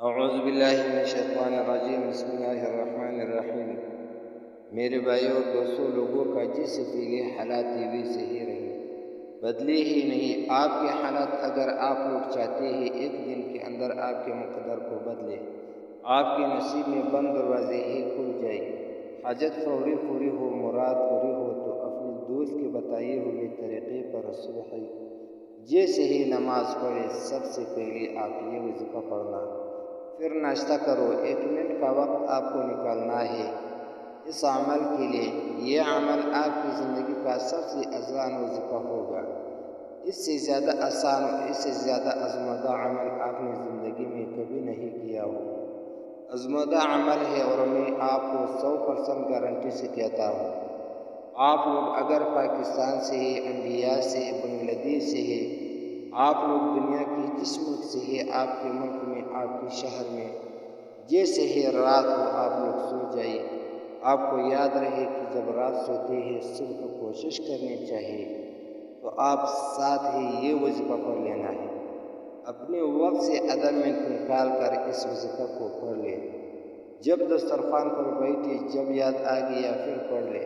اعوذ باللہ من الشیطان الرجیم بسم اللہ الرحمن الرحیم۔ میرے بھائیوں اور دوستوں، لوگوں کا جس کے لیے حالات ویسے ہی رہے، بدلے ہی نہیں۔ آپ کے حالات اگر آپ لوگ چاہتے ہیں ایک دن کے اندر آپ کے مقدر کو بدلے، آپ کے نصیب میں بند دروازے ہی کھل جائے، حاجت فوری ہو، مراد پوری ہو، تو اپنے دوست کے بتائے ہوئے طریقے پر صبح جیسے ہی نماز پڑھے سب سے پہلے آپ یہ وظیفہ پڑھنا، پھر ناشتہ کرو۔ 1 منٹ کا وقت آپ کو نکالنا ہے اس عمل کے لیے۔ یہ عمل آپ کی زندگی کا سب سے آسان وظیفہ ہوگا۔ اس سے زیادہ آسان اور اس سے زیادہ آزمودہ عمل آپ نے زندگی میں کبھی نہیں کیا ہو۔ آزمودہ عمل ہے اور میں آپ کو 100% گارنٹی سے کہتا ہوں، آپ لوگ اگر پاکستان سے ہے، انڈیا سے، بنگلہ دیش سے ہے، آپ لوگ دنیا کی جس ملک سے ہے، آپ کے ملک میں، آپ کے شہر میں، جیسے ہی رات ہو آپ لوگ سو جائیے۔ آپ کو یاد رہے کہ جب رات سوتے ہیں صبح کوشش کرنی چاہیے، تو آپ ساتھ ہی یہ وظیفہ پڑھ لینا ہے۔ اپنے وقت سے آدھا منٹ نکال کر اس وظیفہ کو پڑھ لیں۔ جب دسترخوان پر بیٹھے جب یاد آ گیا پھر پڑھ لیں،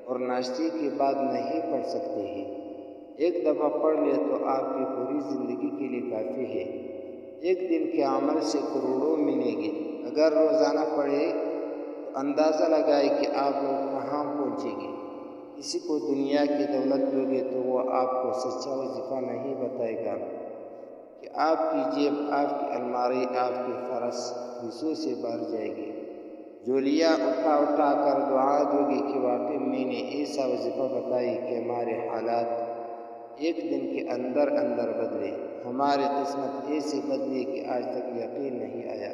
اور ناشتے کے بعد نہیں پڑھ سکتے ہیں، ایک دفعہ پڑھ لے تو آپ کی پوری زندگی کے لیے کافی ہے۔ ایک دن کے عمل سے کروڑوں ملیں گے۔ اگر روزانہ پڑھے تو اندازہ لگائے کہ آپ لوگ کہاں پہنچیں گے۔ کسی کو دنیا کی دولت دو گے تو وہ آپ کو سچا وظیفہ نہیں بتائے گا کہ آپ کی جیب، آپ کی الماری، آپ کے فرش پیسوں سے بھر جائے گی۔ جھولیاں اٹھا کر دعا دو گے کہ واقعی میں نے ایسا وظیفہ بتائی کہ ہمارے حالات ایک دن کے اندر بدلے، ہماری قسمت ایسے بدلی کہ آج تک یقین نہیں آیا۔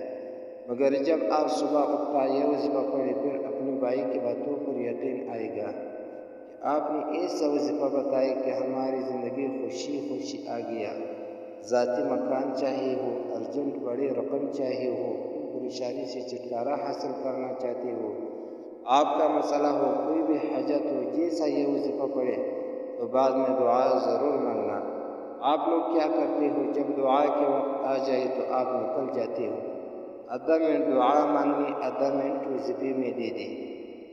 مگر جب آپ صبح اٹھ کر یہ وظیفہ پڑھیں پھر اپنی بھائی کی باتوں پر یقین آئے گا کہ آپ نے ایسا وظیفہ بتایا کہ ہماری زندگی خوشی آ گیا۔ ذاتی مکان چاہیے ہو، ارجنٹ بڑی رقم چاہیے ہو، پریشانی سے چھٹکارا حاصل کرنا چاہتے ہو، آپ کا مسئلہ ہو، کوئی بھی حاجت ہو، جیسا یہ وظیفہ پڑھے تو بعد میں دعا ضرور مانگنا۔ آپ لوگ کیا کرتے ہو، جب دعا کے وقت آ جائے تو آپ نکل جاتے ہو۔ آدھا منٹ دعا مانگنے، آدھا منٹ وظیفے میں دے دیں۔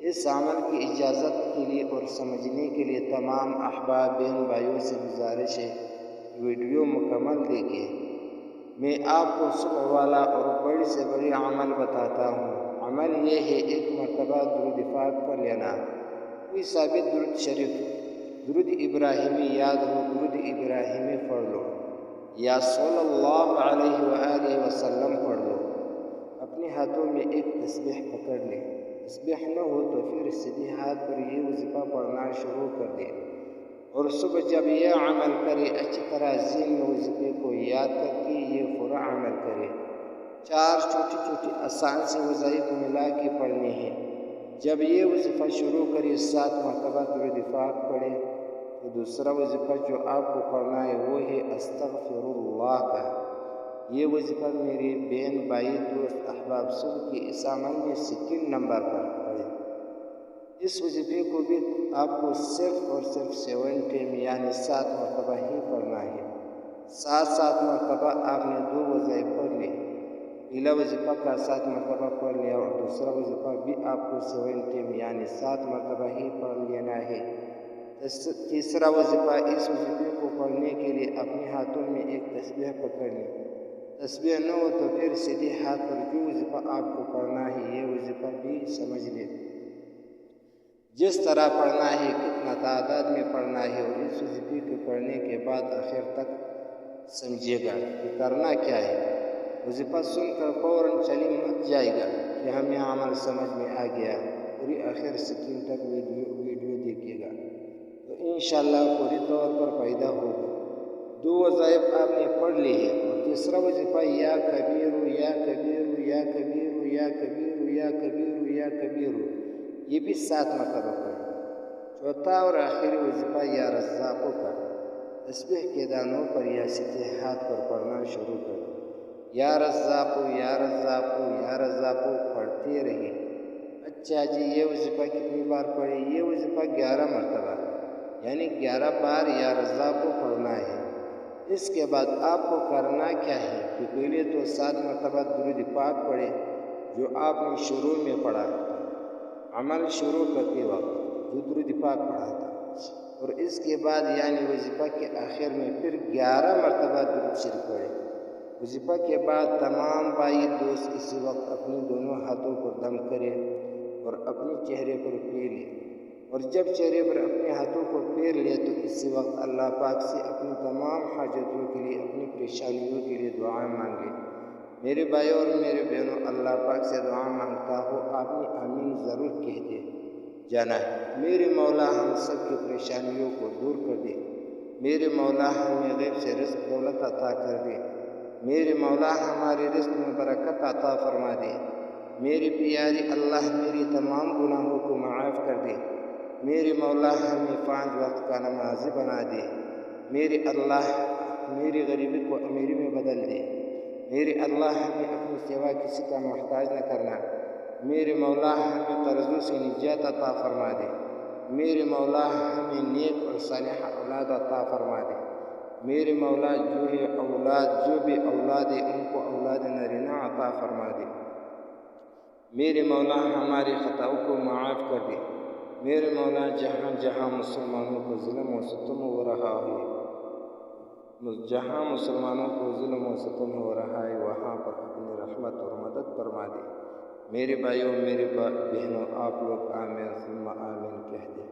اس عمل کی اجازت کے لیے اور سمجھنے کے لیے تمام احباب بہن بھائیوں سے گزارش ہے کہ ویڈیو مکمل دیکھیں۔ میں آپ کو صبح والا اور بڑی سے بڑی عمل بتاتا ہوں۔ عمل یہ ہے، 1 مرتبہ درود پاک پڑھ لینا، کوئی ثابت درود شریف، درود ابراہیمی یاد ہو، درود ابراہیمی پڑھ لو، یا صلی اللہ علیہ وآلہ وسلم پڑھ لو۔ اپنے ہاتھوں میں ایک تسبیح پکڑ لیں۔ تسبیح نہ ہو تو پھر سیدھے ہاتھ پر یہ وظیفہ پڑھنا شروع کر دیں، اور صبح جب یہ عمل کرے اچھی طرح ذہن میں وظیفے کو یاد کر کے یہ پورا عمل کرے۔ 4 چھوٹی آسان سے وظائف ملا کے پڑھنے ہیں۔ جب یہ وظیفہ شروع کرے 7 مرتبہ درود پاک پڑھے، تو دوسرا وظیفہ جو آپ کو پڑھنا ہے وہ ہے استغفر اللہ کا۔ یہ وظیفہ میرے بہن بھائی دوست احباب صبح کے اس عمل میں 2 نمبر پر پڑھیں۔ اس وظیفے کو بھی آپ کو صرف اور صرف 7 ٹائم یعنی 7 مرتبہ ہی پڑھنا ہے۔ 7 مرتبہ آپ نے 2 وظائف پڑھ لی۔ پہلا وظیفہ کا 7 مرتبہ پڑھ لیا اور دوسرا وظیفہ بھی آپ کو 7 ٹائم یعنی 7 مرتبہ ہی پڑھ لینا ہے۔ تیسرا وظیفہ، اس وظیفے کو پڑھنے کے لیے اپنے ہاتھوں میں ایک تسبیح پکڑ لیں۔ تسبیح نہ ہو تو پھر سیدھے ہاتھ پر جو وظیفہ آپ کو پڑھنا ہے یہ وظیفہ بھی سمجھ لیں، جس طرح پڑھنا ہے، کتنا تعداد میں پڑھنا ہے، اور اس وظیفے کو پڑھنے کے بعد آخر تک سمجھے گا کہ کرنا کیا ہے۔ وظیفہ سن کر فوراً چلی مت جائے گا کہ ہمیں عمل سمجھ میں آ گیا، پوری آخر سکرین تک ویڈیو دیکھیے گا تو انشاءاللہ پوری طور پر فائدہ ہوگا۔ 2 وظائف آپ نے پڑھ لی ہے، اور تیسرا وظیفہ یا کبیرو یا کبیرو یا کبیرو یا کبیرو یا کبیرو یا کبیرو، یہ بھی 7 مرتبہ پڑھیں۔ چوتھا اور آخری وظیفہ یا رزاقو کا، تسبیح کے دانوں پر یا سیدھے ہاتھ پر پڑھنا شروع کر دیں۔ یا رزاقو یا رزاقو یا رزاقو پڑھتے رہیں۔ اچھا جی، یہ وظیفہ کتنی بار پڑھے؟ یہ وظیفہ 11 مرتبہ یعنی 11 بار یا رزاقو پڑھنا ہے۔ اس کے بعد آپ کو کرنا کیا ہے کہ پہلے تو 7 مرتبہ درود پاک پڑھے جو آپ نے شروع میں پڑھا، عمل شروع کرتے وقت جو درود پاک پڑھا تھا، اور اس کے بعد یعنی وظیفہ کے آخر میں پھر 11 مرتبہ درود شریف پڑھے۔ وظیفہ کے بعد تمام بھائی دوست اسی وقت اپنے دونوں ہاتھوں پر دم کرے اور اپنے چہرے پر پھیر لے، اور جب چہرے پر اپنے ہاتھوں کو پھیر لے تو اسی وقت اللہ پاک سے اپنی تمام حاجتوں کے لیے، اپنی پریشانیوں کے لیے دعائیں مانگ لے۔ میرے بھائیوں اور میرے بہنوں، اللہ پاک سے دعا مانگتا ہو آپ نے آمین ضرور کہتے جانا ہے۔ میرے مولا ہم سب کی پریشانیوں کو دور کر دے، میرے مولا ہمیں غیب سے رزق دولت عطا کر دے، میرے مولا ہمارے رزق میں برکت عطا فرما دے، میرے پیارے اللہ میری تمام گناہوں کو معاف کر دے، میرے مولا ہمیں 5 وقت کا نمازی بنا دے، میرے اللہ میری غریبی کو امیری میں بدل دے، میرے اللہ ہمیں اپنی سوا کسی کا محتاج نہ کرنا، میرے مولا ہمیں قرضوں سے نجات عطا فرما دے، میرے مولا ہمیں نیک اور صالح اولاد عطا فرما دے، میرے مولا جو بھی اولاد ہے ان کو اولاد نرینہ عطا فرما دے، میرے مولا ہماری خطاؤں کو معاف کر دے، میرے مولا جہاں جہاں مسلمانوں کو ظلم و ستم ہو رہا ہے، جہاں مسلمانوں کو ظلم و ستم ہو رہا ہے وہاں پر اپنی رحمت اور مدد فرما دے۔ میرے بھائیوں میرے بہنوں آپ لوگ آمین ثم آمین کہہ دیں۔